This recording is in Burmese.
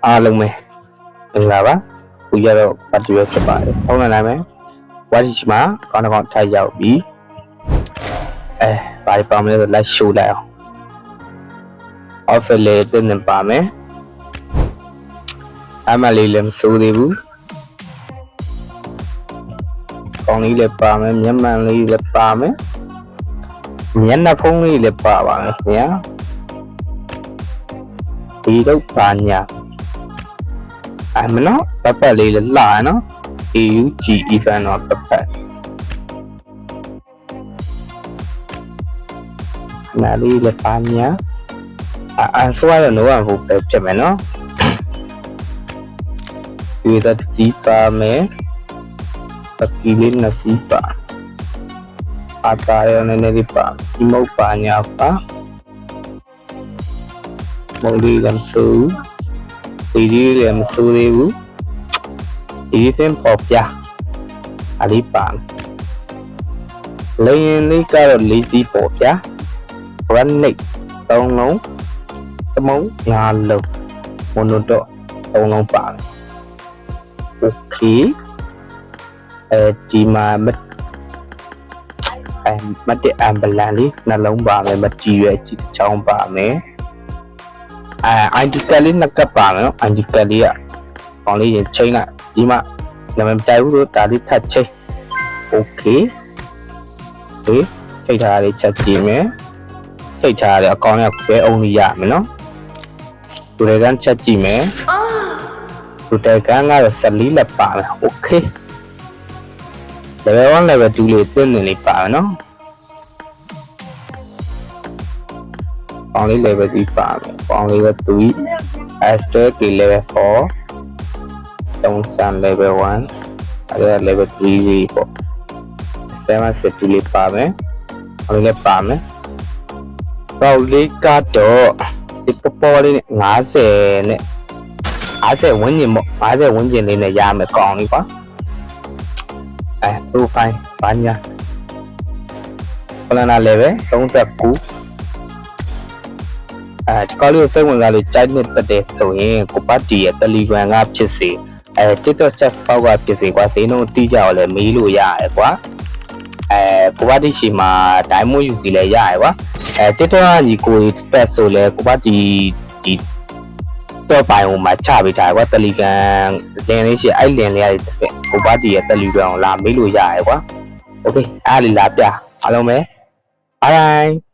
အားလုံးပဲမင်္ဂလာပါခုရတော့ပတ်တူရဖြစ်ပါတယ်ထုံးနေလိုက်မယ်ဝါဒီချီမှာကောင်းကောင်းထိုက်ရောက်ပြီဘာဒီပါမလဲဆိုလိုက်ရှိုးလိုက်အောင် offer လေးတင်နေပါမယ်အမလေးလည်းမစိုးသေးဘူးကောင်းလေးလည်းပါမယ်မျက်မှန်လေးလည်းပါမယ်မျက်နှာဖုံးလေးလည်းပါပါမယ်ခင်ဗျာဒီတော့ပါညာမနော်ပတ်လေးလည်းလာနော် AUG event တော့ပတ်နာလေးလည်းပါညာဆိုရတော့တော့ဘုပဲဖြစ်မယ်နော်ဒီတော့ကြီးပါမယ်ပကီလေးနဲ့စီပါအတာရနေနေပါဒီမုတ်ပါညာပါမုံလေးလည်းစူဒီလည်းမစူသေးဘူးဒီစင်ပေါ်ပြအလေးပါလေရင်လေးကတော့လေးကြီးပေါ်ပြ run nick 3လုံးသမုံ5လုံးမွန်တော့3လုံးပါတယ် okay ဒီမှာမတ်အမ်ဘလန်လေးနှလုံးပါမယ်မကြည့်ရွယ်ကြည့်တစ်ချောင်းပါမယ်ID card လေးနှစ်ကပ်ပါမယ်နော် ID card လေးကပေါင်းလေးရင်ချိန်လိုက်ဒီမှာနာမည်မကြိုက်ဘူးဆိုဒါလေးထပ်ချိန် okay ချိန်ထားလေးချက်ကြည့်မယ်ချိန်ထားရတဲ့အကောင့်ရဘယ်အောင်ရမယ်နော်လူတွေကန်ချက်ကြည့်မယ်လူတွေကန်ကတော့14လက်ပါမယ် okay level 1 level 2လေးတင်းနေလေးပါမယ်နော်ပေါင်းလေး level 3ပါမယ်ပေါင်းလေးက3 Aster K level 4 Tongsan level 1အဲဒါ level 3လေးပေါ့7 set လေးပါမယ်ပေါင်းလေးပါမယ်ပေါင်းလေးကတော့ဒီပေါ်လေးနဲ့50နဲ့50ဝန်းကျင်ပေါ့50ဝန်းကျင်လေးနဲ့ရမယ်ကောင်းလေးကွာသူဖိုင်းဘာညာပလနာ level 39ဒီကောလေးကိုစိတ်ဝင်စားလို့ကြိုက်နေတတ်ဆိုရင်ကိုပတ်တီရဲ့ Telegram ကဖြစ်စေTikTok chat ပေါက်ကဖြစ်စေကွာဈေးနှုန်းတိကျအောင်လည်းမေးလို့ရတယ်ကွာကိုပတ်တီရှိမှာ Diamond ယူစီလည်းရတယ်ကွာTikTok ကညီကို expert ဆိုလဲကိုပတ်တီဒီတော့ပိုင်ဟိုမှာချပေးထားကွာ Telegram လင်းလေးရှိအဲ့လင်းလေးရတဲ့ဆက်ကိုပတ်တီရဲ့ Telegram ကိုလာမေးလို့ရတယ်ကွာ Okay အားလေးလာပြအားလုံးပဲ bye